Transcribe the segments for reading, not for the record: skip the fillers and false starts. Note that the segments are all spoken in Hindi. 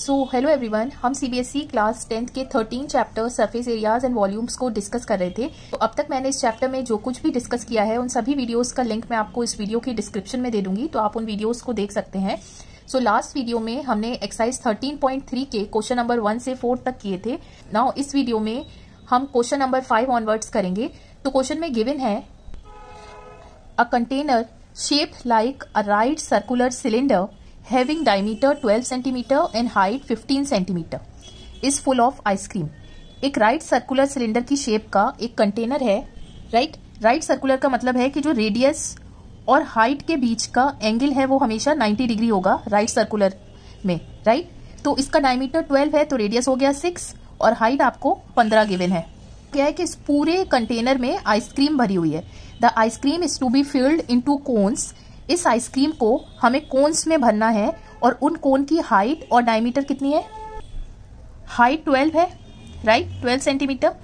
सो हेलो एवरीवन, हम सीबीएसई क्लास 10th के 13 chapter surface areas and volumes को डिस्कस कर रहे थे। तो अब तक मैंने इस चैप्टर में जो कुछ भी डिस्कस किया है उन सभी वीडियोस का लिंक मैं आपको इस वीडियो की डिस्क्रिप्शन में दे दूंगी, तो आप उन वीडियोस को देख सकते हैं। सो लास्ट वीडियो में हमने एक्सरसाइज 13.3 के क्वेश्चन नंबर 1 से 4 तक किए थे। नाउ इस वीडियो में हम क्वेश्चन नंबर 5 ऑनवर्ड्स करेंगे। तो क्वेश्चन में गिवन है a container shaped like a right circular cylinder having diameter 12 cm and height 15 cm is full of ice cream। एक राइट सर्कुलर सिलेंडर की शेप का एक कंटेनर है। राइट सर्कुलर का मतलब है कि जो रेडियस और हाइट के बीच का एंगल है वो हमेशा 90 डिग्री होगा राइट सर्कुलर में, राइट। तो इसका डायमीटर 12 है तो रेडियस हो गया 6 और हाइट आपको 15 गिवन है। क्या है कि इस पूरे कंटेनर में आइसक्रीम भरी हुई है। The ice cream is to be filled into cones. इस आइसक्रीम को हमें कोन्स में भरना है और उन कोन की हाइट और डायमीटर कितनी है? हाइट 12 है, राइट, 12 सेंटीमीटर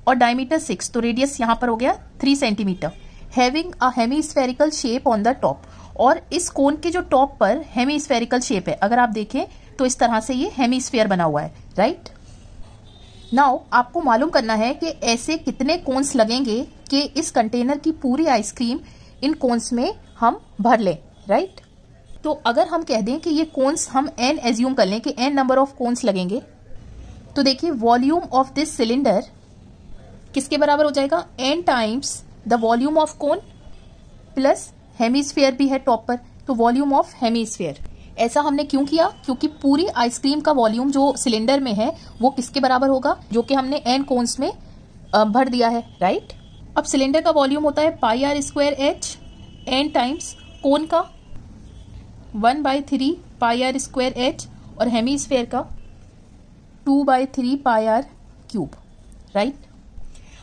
और डायमीटर 6, तो रेडियस यहां पर हो गया 3 centimetre. Having a hemispherical shape on the top, और इस कोन के जो टॉप पर हेमीस्फेरिकल शेप है, अगर आप देखें तो इस तरह से ये हेमीस्फीयर बना हुआ है, राइट। नाउ आपको मालूम करना है कि ऐसे कितने कोन्स लगेंगे कि इस कंटेनर की पूरी आइसक्रीम इन कोन्स में हम भर लें, राइट। तो अगर हम कह दें कि ये कोन्स हम n एज्यूम कर लें कि n नंबर ऑफ कोन्स लगेंगे, तो देखिए वॉल्यूम ऑफ दिस सिलेंडर किसके बराबर हो जाएगा? n times the volume of cone plus hemisphere भी है टॉप पर, तो वॉल्यूम ऑफ हेमीस्फीयर। ऐसा हमने क्यों किया? क्योंकि पूरी आइसक्रीम का वॉल्यूम जो सिलेंडर में है वो किसके बराबर होगा? जो कि हमने n कोन्स में भर दिया है, राइट। अब सिलेंडर का वॉल्यूम होता है pi r square h, n times cone का 1/3 पाई आर स्क्वायर एच और हेमीस्फीयर का 2/3 पाई आर क्यूब, राइट।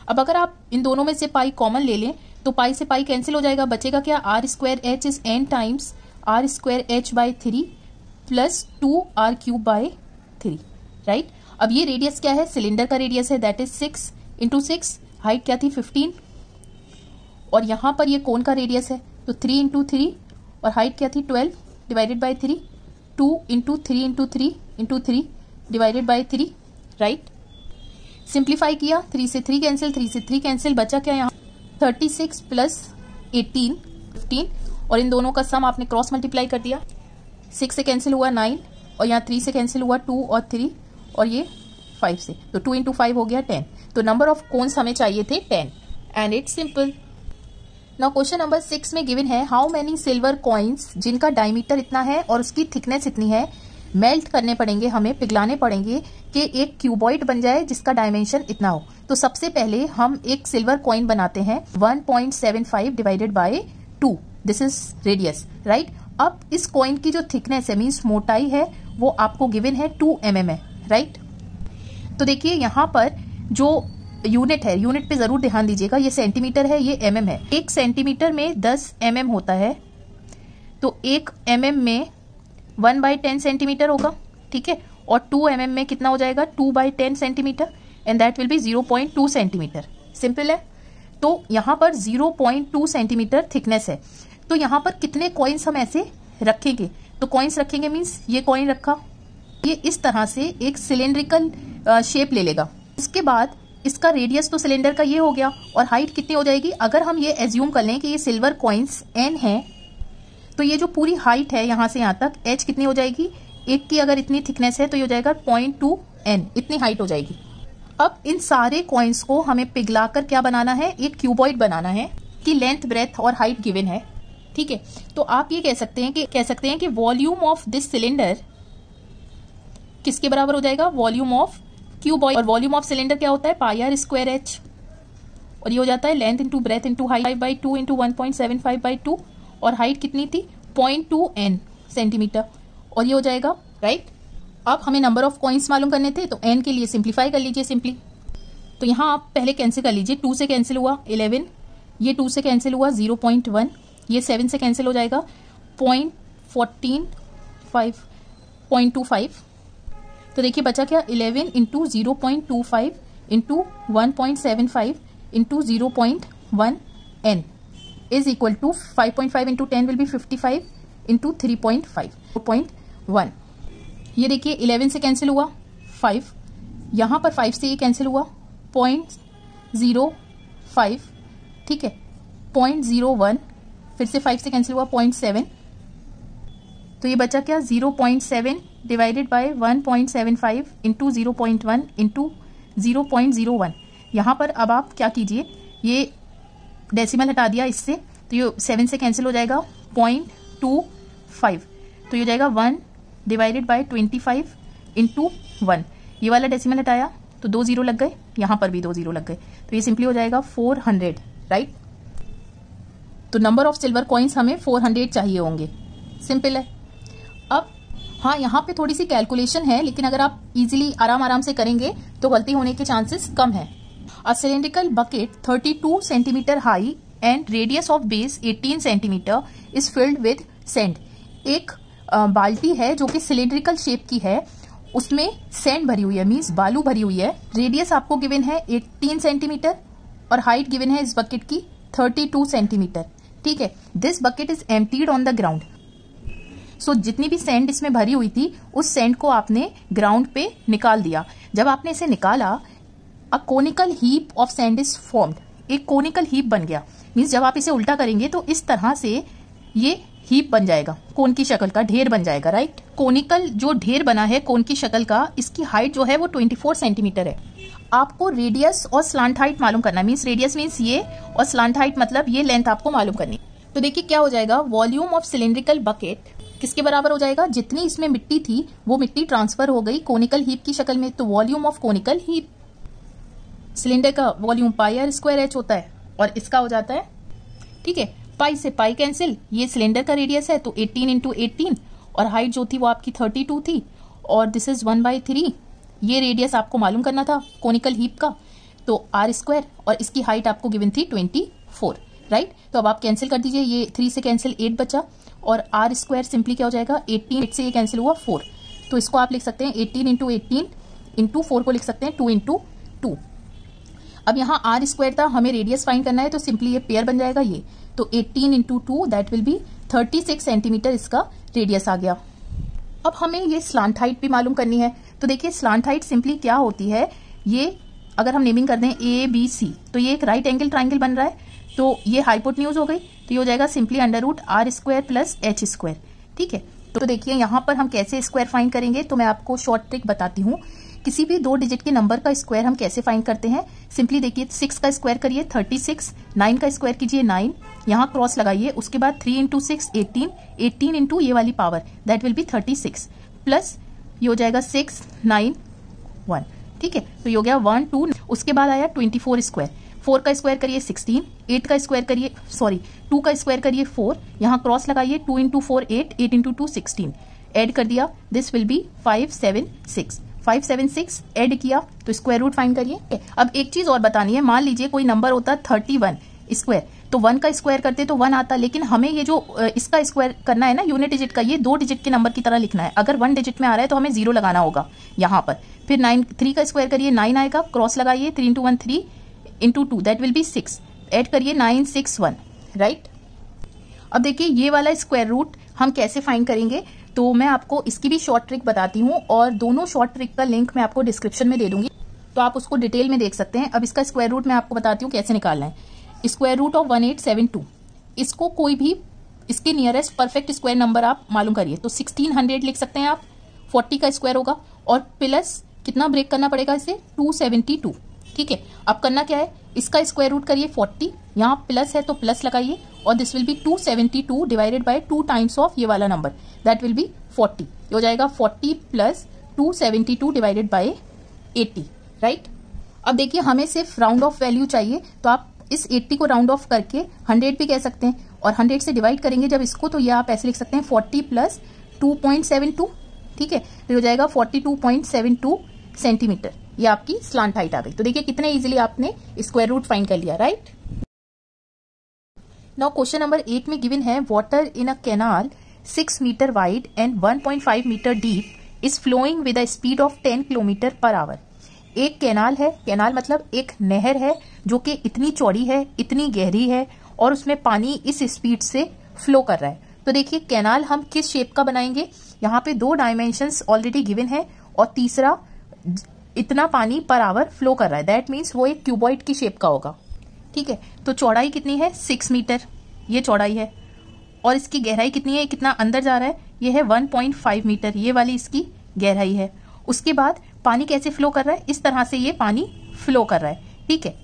अब अगर आप इन दोनों में से पाई कॉमन ले लें तो पाई से पाई कैंसिल हो जाएगा, बचेगा क्या? R square h is n times r square h by 3 plus 2 r cube by 3, right. अब ये रेडियस क्या है? सिलेंडर का रेडियस है, दैट इज 6 इंटू 6, हाइट क्या थी? 15, और यहां पर ये कोन का रेडियस है तो 3 इंटू 3 और हाइट क्या थी? 12 divided by 3, 2 into 3 into 3 into 3 divided by 3, right. Simplify किया, 3 से 3 कैंसिल, 3 से 3 कैंसिल, बचा क्या यहाँ? 36 प्लस 18 15, और इन दोनों का सम आपने क्रॉस मल्टीप्लाई कर दिया। 6 से कैंसिल हुआ 9 और यहाँ 3 से कैंसिल हुआ 2 और 3 और ये 5 से, तो 2 इंटू 5 हो गया 10। तो नंबर ऑफ कोन्स हमें चाहिए थे 10 and it's simple. Now question number 6 में गिवन है हाउ मेनी सिल्वर कॉइन्स जिनका डायमीटर इतना है और उसकी थिकनेस इतनी है मेल्ट करने पड़ेंगे, हमें पिघलाने पड़ेंगे कि एक क्यूबॉइड बन जाए जिसका डायमेंशन इतना हो। तो सबसे पहले हम एक सिल्वर कॉइन बनाते हैं 1.75 divided by 2, this is radius, right. अब इस कॉइन की जो थिकनेस है मीन्स मोटाई है वो आपको गिवन है 2 mm है, राइट। तो देखिए यहाँ पर जो यूनिट है, यूनिट पे जरूर ध्यान दीजिएगा, ये सेंटीमीटर है, ये mm है। 1 सेंटीमीटर में 10 mm होता है, तो 1 mm में 1/10 सेंटीमीटर होगा, ठीक है। और 2 mm में कितना हो जाएगा? 2/10 centimetre and that will be 0.2 centimetre. Simple है। तो यहाँ पर 0.2 सेंटीमीटर थिकनेस है। तो यहाँ पर कितने कॉइन्स हम ऐसे रखेंगे? तो कॉइन्स रखेंगे मीन्स ये कॉइन रखा, ये इस तरह से एक सिलेंड्रिकल शेप ले लेगा। इसके बाद इसका रेडियस तो सिलेंडर का ये हो गया और हाइट कितनी हो जाएगी? अगर हम ये एज्यूम कर लें कि ये सिल्वर कॉइन्स n है तो ये जो पूरी हाइट है यहाँ से यहाँ तक h कितनी हो जाएगी? एक की अगर इतनी थिकनेस है तो ये हो जाएगा 0.2 n, इतनी हाइट हो जाएगी। अब इन सारे कॉइन्स को हमें पिघलाकर क्या बनाना है? एक क्यूबॉइड बनाना है कि लेंथ ब्रेथ और हाइट गिवन है, ठीक है। तो आप ये कह सकते हैं कि वॉल्यूम ऑफ दिस सिलेंडर किसके बराबर हो जाएगा? Volume of cuboid. और वॉल्यूम ऑफ सिलेंडर क्या होता है? पाई आर स्क्वायर एच, और ये हो जाता है length into breadth into height 5/2 into 1.75/2, और हाइट कितनी थी? 0.2 n सेंटीमीटर, और ये हो जाएगा, राइट। अब हमें नंबर ऑफ कॉइन्स मालूम करने थे तो n के लिए सिंप्लीफाई कर लीजिए सिंपली। तो यहाँ आप पहले कैंसिल कर लीजिए, 2 से कैंसिल हुआ 11, ये 2 से कैंसिल हुआ 0.1, ये 7 से कैंसिल हो जाएगा 0.25। तो देखिए बचा क्या? 11 into 0.25 into 1.75 into 0.1 n is equal to 5.5 into 10 will be 55 into 3.5 4.1। ये देखिए 11 से कैंसिल हुआ 5, यहाँ पर 5 से ये कैंसिल हुआ 0.05, ठीक है 0.01, फिर से 5 से कैंसिल हुआ 0.7, तो ये बचा क्या 0.7 डिवाइडेड बाय 1.75 इंटू 0.1 इंटू 0.01। यहाँ पर अब आप क्या कीजिए, ये डेसिमल हटा दिया इससे, तो ये 7 से कैंसिल हो जाएगा 0.25, तो ये हो जाएगा 1 डिवाइडेड बाय 25 इंटू 1। ये वाला डेसिमल हटाया तो 2 0 लग गए, यहाँ पर भी 2 0 लग गए, तो ये सिंपली हो जाएगा 400, राइट। तो नंबर ऑफ सिल्वर कॉइन्स हमें 400 चाहिए होंगे, सिंपल है। अब हाँ, यहाँ पे थोड़ी सी कैलकुलेशन है, लेकिन अगर आप इजीली आराम से करेंगे तो गलती होने के चांसेस कम है। A cylindrical bucket 32 centimetre high and radius of base 18 centimetre is filled with sand. एक बाल्टी है जो कि सिलेंड्रिकल शेप की है, उसमें सैंड भरी हुई है, मीन्स बालू भरी हुई है। रेडियस आपको गिवन है 18 सेंटीमीटर और हाइट गिवन है इस बकेट की 32 सेंटीमीटर, ठीक है। This bucket is emptied on the ground. So जितनी भी सैंड इसमें भरी हुई थी उस सैंड को आपने ग्राउंड पे निकाल दिया। जब आपने इसे निकाला, a conical heap of sand is formed. एक कोनिकल हीप बन गया, मीन्स जब आप इसे उल्टा करेंगे तो इस तरह से ये हीप बन जाएगा, कोन की शक्ल का ढेर बन जाएगा, राइट। कोनिकल जो ढेर बना है कोन की शक्ल का, इसकी हाइट जो है वो 24 सेंटीमीटर है। आपको रेडियस और स्लांट हाइट मालूम करना, मीन्स रेडियस मीन्स ये और स्लांट हाइट मतलब ये लेंथ आपको मालूम करनी। तो देखिए क्या हो जाएगा, वॉल्यूम ऑफ सिलेंड्रिकल बकेट किसके बराबर हो जाएगा, जितनी इसमें मिट्टी थी वो मिट्टी ट्रांसफर हो गई कोनिकल हीप की शक्ल में, तो volume of conical heap. Cylinder का वॉल्यूम πr² होता है और इसका हो जाता है, ठीक है, पाई से पाई कैंसिल। ये सिलेंडर का रेडियस है तो 18 इंटू 18 और हाइट जो थी वो आपकी 32 थी और दिस इज 1/3। ये रेडियस आपको मालूम करना था कोनिकल हीप का, तो r² और इसकी हाइट आपको गिवन थी 24, राइट। तो अब आप कैंसिल कर दीजिए, ये 3 से कैंसिल 8 बचा और r² सिंपली क्या हो जाएगा 18, 8 से ये कैंसिल हुआ 4, तो इसको आप लिख सकते हैं 18 इंटू 18 इंटू 4 को लिख सकते हैं 2 इंटू 2। अब यहाँ r² था, हमें रेडियस फाइंड करना है, तो सिंपली ये पेयर बन जाएगा ये, तो 18 into 2 that will be 36 centimetre इसका रेडियस आ गया। अब हमें ये स्लांट हाइट भी मालूम करनी है, तो देखिए स्लांट हाइट सिंपली क्या होती है, ये अगर हम नेमिंग कर दें ABC, तो ये एक राइट एंगल ट्राइंगल बन रहा है, तो ये हाइपोटेन्यूज हो गई, तो ये हो जाएगा सिंपली √r² प्लस h², ठीक है। तो देखिए यहाँ पर हम कैसे स्क्वायर फाइंड करेंगे, तो मैं आपको शॉर्ट ट्रिक बताती हूँ। किसी भी 2 डिजिट के नंबर का स्क्वायर हम कैसे फाइंड करते हैं, सिंपली देखिए 6 का स्क्वायर करिए 36, 9 का स्क्वायर कीजिए 9, यहाँ क्रॉस लगाइए, उसके बाद 3 इंटू 6 18, 18 इंटू ये वाली power that will be 36 plus ये हो जाएगा 6 9 1, ठीक है। तो ये हो गया 1 2, उसके बाद आया 24 स्क्वायर, 4 का स्क्वायर करिए 16, 8 का स्क्वायर करिए 2 का स्क्वायर करिए 4, यहाँ क्रॉस लगाइए 2 इंटू 4 8, 8 इंटू 2 16, एड कर दिया, दिस विल बी 576, 576 ऐड किया तो स्क्वायर रूट फाइंड करिए। अब एक चीज और बतानी है, मान लीजिए कोई नंबर होता 31 स्क्वायर, तो 1 का स्क्वायर करते तो 1 आता, लेकिन हमें ये जो इसका स्क्वायर करना है ना यूनिट डिजिट का, ये 2 डिजिट के नंबर की तरह लिखना है। अगर 1 डिजिट में आ रहा है तो हमें 0 लगाना होगा यहाँ पर। फिर 3 का स्क्वायर करिए 9 आएगा, क्रॉस लगाइए 3 into 1 3 into 2 that will be 6, add करिए 961, राइट। अब देखिए ये वाला स्क्वायर रूट हम कैसे फाइंड करेंगे, तो मैं आपको इसकी भी शॉर्ट ट्रिक बताती हूँ और दोनों शॉर्ट ट्रिक का लिंक मैं आपको डिस्क्रिप्शन में दे दूंगी, तो आप उसको डिटेल में देख सकते हैं। अब इसका स्क्वायर रूट मैं आपको बताती हूँ कैसे निकालना है। स्क्वायर रूट ऑफ 1872, इसको कोई भी इसके नियरेस्ट परफेक्ट स्क्वायर नंबर आप मालूम करिए, तो 1600 लिख सकते हैं आप, 40 का स्क्वायर होगा और प्लस कितना ब्रेक करना पड़ेगा इसे 272, ठीक है। अब करना क्या है, इसका स्क्वायर रूट करिए 40, यहाँ प्लस है तो प्लस लगाइए और this will B 272 divided by 2 times of ये वाला नंबर दैट विल बी 40, ये हो जाएगा 40 प्लस 272 डिवाइडेड बाय 80, राइट। अब देखिए हमें सिर्फ राउंड ऑफ वैल्यू चाहिए, तो आप इस 80 को राउंड ऑफ करके 100 भी कह सकते हैं और 100 से डिवाइड करेंगे जब इसको, तो ये आप ऐसे लिख सकते हैं 40 प्लस 2.72, ठीक है। तो हो जाएगा 42.72 सेंटीमीटर, ये आपकी स्लांट हाइट आ गई। तो देखिए कितने इजीली आपने स्क्वायर रूट फाइंड कर लिया, राइट। नाउ क्वेश्चन नंबर 8 में गिवन है water in a canal 6 metre wide and 1.5 metre deep is flowing with a speed of 10 kilometre per hour. एक कैनाल है, कैनाल मतलब एक नहर है जो कि इतनी चौड़ी है, इतनी गहरी है और उसमें पानी इस स्पीड से फ्लो कर रहा है। तो देखिए कैनाल हम किस शेप का बनाएंगे, यहाँ पे 2 डायमेंशंस ऑलरेडी गिवन है और तीसरा इतना पानी पर आवर फ्लो कर रहा है, दैट मीन्स वो एक क्यूबॉइड की शेप का होगा। ठीक है, तो चौड़ाई कितनी है 6 मीटर, ये चौड़ाई है, और इसकी गहराई कितनी है, कितना अंदर जा रहा है, ये है 1.5 मीटर, ये वाली इसकी गहराई है। उसके बाद पानी कैसे फ्लो कर रहा है, इस तरह से ये पानी फ्लो कर रहा है। ठीक है,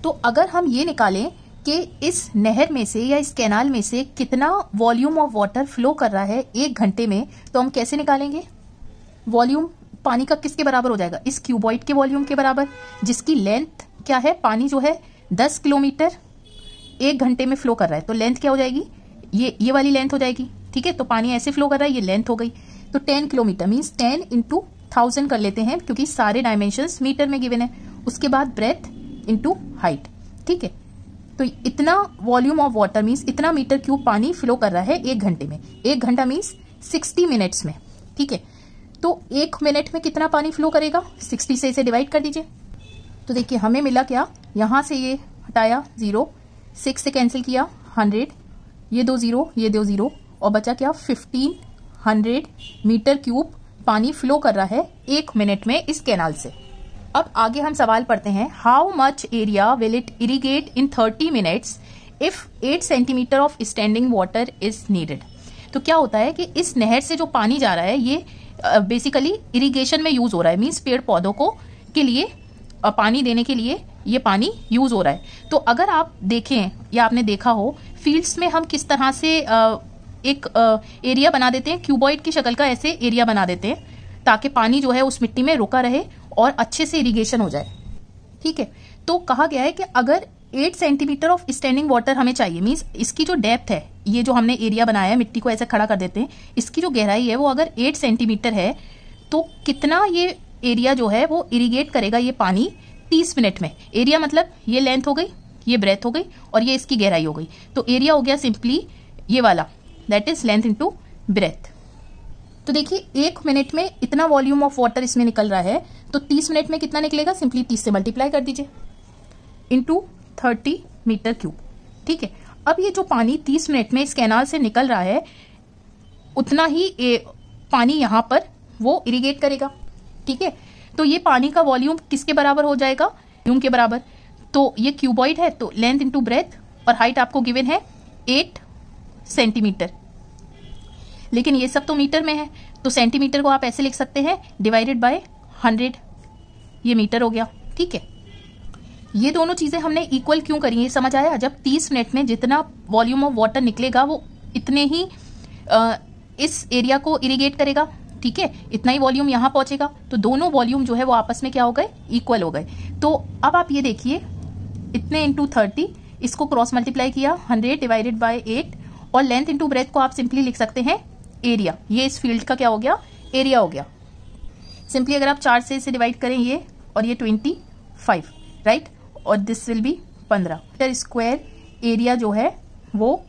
तो अगर हम ये निकालें कि इस नहर में से या इस कैनाल में से कितना वॉल्यूम ऑफ वाटर फ्लो कर रहा है 1 घंटे में, तो हम कैसे निकालेंगे? वॉल्यूम पानी का किसके बराबर हो जाएगा, इस क्यूबॉइड के वॉल्यूम के बराबर, जिसकी लेंथ क्या है, पानी जो है 10 किलोमीटर 1 घंटे में फ्लो कर रहा है, तो लेंथ क्या हो जाएगी, ये वाली लेंथ हो जाएगी। ठीक है, तो पानी ऐसे फ्लो कर रहा है, ये लेंथ हो गई, तो 10 किलोमीटर मीन्स 10 इंटू 1000 कर लेते हैं, क्योंकि सारे डायमेंशंस मीटर में गिवन है। उसके बाद ब्रेथ इंटू हाइट। ठीक है, तो इतना वॉल्यूम ऑफ वाटर मीन्स इतना मीटर क्यूब पानी फ्लो कर रहा है 1 घंटे में। 1 घंटा मीन्स 60 मिनट्स में। ठीक है, तो 1 मिनट में कितना पानी फ्लो करेगा, 60 से इसे डिवाइड कर दीजिए। तो देखिए हमें मिला क्या, यहां से ये हटाया 0, 6 से कैंसिल किया 100, ये 2 0, ये 2 0, और बचा क्या 1500 मीटर क्यूब पानी फ्लो कर रहा है 1 मिनट में इस कैनाल से। अब आगे हम सवाल पढ़ते हैं, how much area will it irrigate in 30 minutes if 8 centimetre of standing water is needed. तो क्या होता है कि इस नहर से जो पानी जा रहा है ये बेसिकली इरिगेशन में यूज हो रहा है, मीन्स पेड़ पौधों को के लिए पानी देने के लिए ये पानी यूज हो रहा है। तो अगर आप देखें या आपने देखा हो फील्ड्स में हम किस तरह से एक एरिया बना देते हैं, क्यूबॉइड की शक्ल का ऐसे एरिया बना देते हैं ताकि पानी जो है उस मिट्टी में रुका रहे और अच्छे से इरिगेशन हो जाए। ठीक है, तो कहा गया है कि अगर 8 सेंटीमीटर ऑफ स्टैंडिंग वाटर हमें चाहिए, मीन्स इसकी जो डेप्थ है, ये जो हमने एरिया बनाया है, मिट्टी को ऐसे खड़ा कर देते हैं, इसकी जो गहराई है वो अगर 8 सेंटीमीटर है, तो कितना ये एरिया जो है वो इरिगेट करेगा ये पानी 30 मिनट में। एरिया मतलब ये लेंथ हो गई, ये ब्रेथ हो गई, और ये इसकी गहराई हो गई। तो एरिया हो गया सिंपली ये वाला, that is length into breadth. तो देखिए 1 मिनट में इतना वॉल्यूम ऑफ वाटर इसमें निकल रहा है, तो 30 मिनट में कितना निकलेगा, सिंपली 30 से मल्टीप्लाई कर दीजिए इंटू 30 मीटर क्यूब। ठीक है, अब ये जो पानी 30 मिनट में इस कैनाल से निकल रहा है, उतना ही पानी यहां पर वो इरिगेट करेगा। ठीक है, तो ये पानी का वॉल्यूम किसके बराबर हो जाएगा, वॉल्यूम के बराबर। तो ये क्यूबॉइड है, तो लेंथ इंटू ब्रेथ, और हाइट आपको गिवन है 8 सेंटीमीटर, लेकिन ये सब तो मीटर में है, तो सेंटीमीटर को आप ऐसे लिख सकते हैं डिवाइडेड बाय 100, ये मीटर हो गया। ठीक है, ये दोनों चीजें हमने इक्वल क्यों करी, ये समझ आया। जब 30 मिनट में जितना वॉल्यूम ऑफ वाटर निकलेगा वो इतने ही इस एरिया को इरिगेट करेगा। ठीक है, इतना ही वॉल्यूम यहां पहुंचेगा, तो दोनों वॉल्यूम जो है वो आपस में क्या हो गए, इक्वल हो गए। तो अब आप ये देखिए, इतने इंटू 30, इसको क्रॉस मल्टीप्लाई किया 100 डिवाइडेड बाय 8, और लेंथ इंटू ब्रेथ को आप सिंपली लिख सकते हैं एरिया। ये इस फील्ड का क्या हो गया, एरिया हो गया। सिंपली अगर आप 4 से इसे डिवाइड करें, ये और ये 25, राइट, और this will be 15 metre square area जो है वो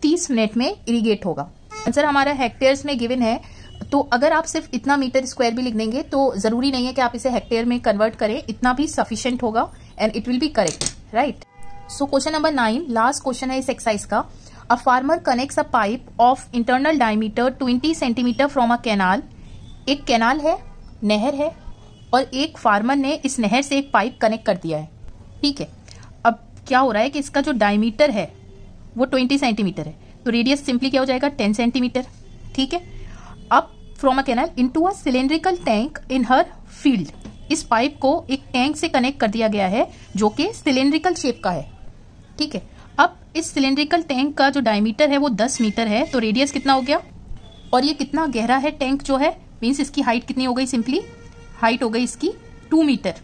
30 मिनट में इरिगेट होगा। आंसर हमारा हेक्टेयर्स में गिवन है, तो अगर आप सिर्फ इतना मीटर स्क्वायर भी लिख देंगे तो जरूरी नहीं है कि आप इसे हेक्टेयर में कन्वर्ट करें, इतना भी सफिशिएंट होगा and it will be correct, right. So question number 9, last question है इस एक्सरसाइज का। A farmer connects a pipe of internal diameter 20 centimetre from a canal. एक कैनाल है, नहर है, और एक फार्मर ने इस नहर से एक पाइप कनेक्ट कर दिया है। ठीक है, अब क्या हो रहा है कि इसका जो डायमीटर है वो 20 सेंटीमीटर है, तो रेडियस सिंपली क्या हो जाएगा 10 सेंटीमीटर। ठीक है, अब from a canal into a cylindrical tank in her field. इस पाइप को एक टैंक से कनेक्ट कर दिया गया है जो कि सिलेंड्रिकल शेप का है। ठीक है, अब इस सिलेंड्रिकल टैंक का जो डायमीटर है वो 10 मीटर है, तो रेडियस कितना हो गया, और ये कितना गहरा है टैंक जो है, मीन्स इसकी हाइट कितनी हो गई, सिंपली हाइट हो गई इसकी 2 मीटर।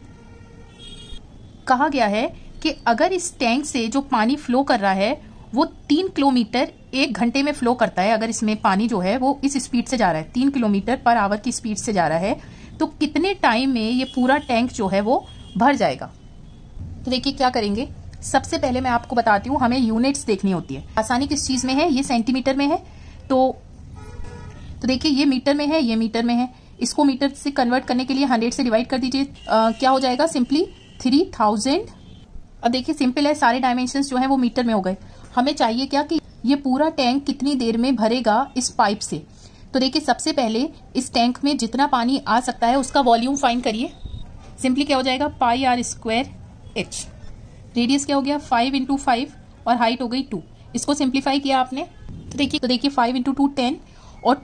कहा गया है कि अगर इस टैंक से जो पानी फ्लो कर रहा है वो 3 किलोमीटर 1 घंटे में फ्लो करता है, अगर इसमें पानी जो है वो इस स्पीड से जा रहा है, 3 किलोमीटर पर आवर की स्पीड से जा रहा है, तो कितने टाइम में ये पूरा टैंक जो है वो भर जाएगा। तो देखिए क्या करेंगे, सबसे पहले मैं आपको बताती हूँ, हमें यूनिट्स देखनी होती है। आसानी किस चीज में है, ये सेंटीमीटर में है, तो देखिए ये मीटर में है, ये मीटर में है, इसको मीटर से कन्वर्ट करने के लिए 100 से डिवाइड कर दीजिए, क्या हो जाएगा सिंपली 3000। अब देखिए सिंपल है, सारे डायमेंशंस जो है वो मीटर में हो गए। हमें चाहिए क्या कि ये पूरा टैंक कितनी देर में भरेगा इस पाइप से, तो देखिए सबसे पहले इस टैंक में जितना पानी आ सकता है उसका वॉल्यूम फाइंड करिए। सिंपली क्या हो जाएगा, पाई आर स्क्वायर एच। रेडियस क्या हो गया 5 × 5 और हाइट हो गई 2। इसको सिंप्लीफाई किया आपने तो देखिए 5 × 2 10 और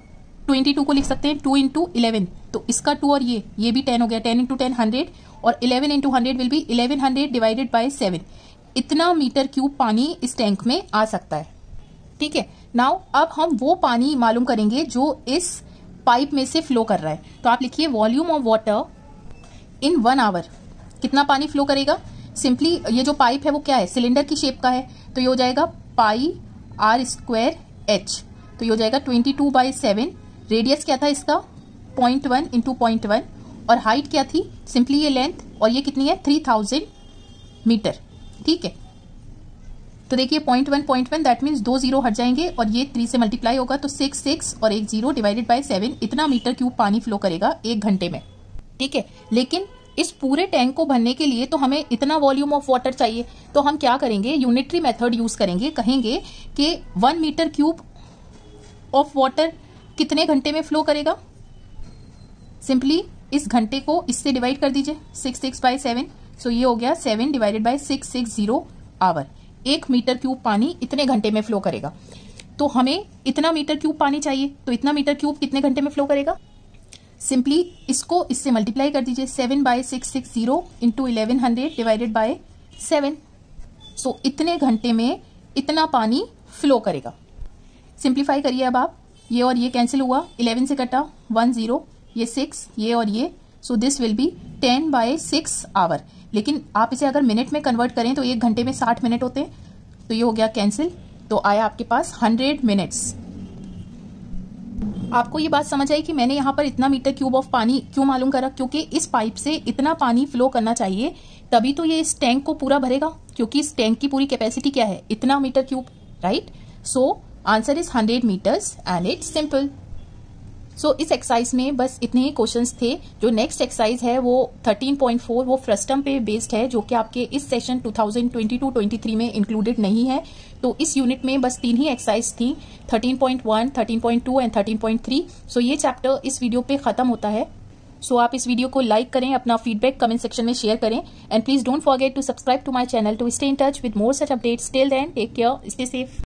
22 को लिख सकते हैं 2 × 11। तो इसका 2 और ये भी 10 हो गया, 10 × 10 100 और 11 × 100 विल बी 1100 डिवाइडेड बाय 7। इतना मीटर क्यूब पानी इस टैंक में आ सकता है। ठीक है, नाउ अब हम वो पानी मालूम करेंगे जो इस पाइप में से फ्लो कर रहा है। तो आप लिखिए volume of water in 1 hour. कितना पानी फ्लो करेगा, सिंपली ये जो पाइप है वो क्या है, सिलेंडर की शेप का है, तो ये हो जाएगा पाई आर स्क्वायर एच। तो ये हो जाएगा 22/7। रेडियस क्या था इसका 0.1 × 0.1 और हाइट क्या थी, सिंपली ये लेंथ, और ये कितनी है 3000 मीटर। ठीक है, तो देखिए 0.1 दैट मीन्स 2 0 हट जाएंगे और ये 3 से मल्टीप्लाई होगा तो 6 और 1 0 डिवाइडेड बाय 7। इतना मीटर क्यूब पानी फ्लो करेगा 1 घंटे में। ठीक है, लेकिन इस पूरे टैंक को भरने के लिए तो हमें इतना वॉल्यूम ऑफ वाटर चाहिए। तो हम क्या करेंगे, यूनिटरी मेथड यूज करेंगे। कहेंगे कि 1 मीटर क्यूब ऑफ वाटर कितने घंटे में फ्लो करेगा। सिंपली इस घंटे को इससे डिवाइड कर दीजिए 6/7। सो ये हो गया 7 divided by 660 hour. 1 metre cube पानी इतने घंटे में फ्लो करेगा। तो हमें इतना मीटर क्यूब पानी चाहिए, तो इतना मीटर क्यूब कितने घंटे में फ्लो करेगा, सिंपली इसको इससे मल्टीप्लाई कर दीजिए 7/660 × 1100 डिवाइडेड बाय 7। सो इतने घंटे में इतना पानी फ्लो करेगा। सिंप्लीफाई करिए अब आप, ये और ये कैंसिल हुआ, 11 से कटा 1 0, ये 6, ये और ये, so this will be 10/6 hour. लेकिन आप इसे अगर मिनट में कन्वर्ट करें तो 1 घंटे में 60 मिनट होते हैं, तो ये हो गया कैंसिल। तो आया आपके पास 100 मिनट्स। आपको ये बात समझ आई कि मैंने यहाँ पर इतना मीटर क्यूब ऑफ पानी क्यों मालूम करा, क्योंकि इस पाइप से इतना पानी फ्लो करना चाहिए, तभी तो ये इस टैंक को पूरा भरेगा, क्योंकि इस टैंक की पूरी कैपेसिटी क्या है, इतना metre cube, right. So answer is 100 metres and it's simple. So इस एक्सरसाइज में बस इतने ही क्वेश्चंस थे। जो नेक्स्ट एक्सरसाइज है वो 13.4 वो फ्रस्टम पे बेस्ड है, जो कि आपके इस सेशन 2022-23 में इंक्लूडेड नहीं है। तो इस यूनिट में बस 3 ही एक्सरसाइज थी, 13.1, 13.2 एंड 13.3। सो ये चैप्टर इस वीडियो पे खत्म होता है। सो आप इस वीडियो को लाइक करें, अपना फीडबैक कमेंट सेक्शन में शेयर करें, and please don't forget to subscribe to my channel to stay in touch with more such updates. Till then take care, stay safe.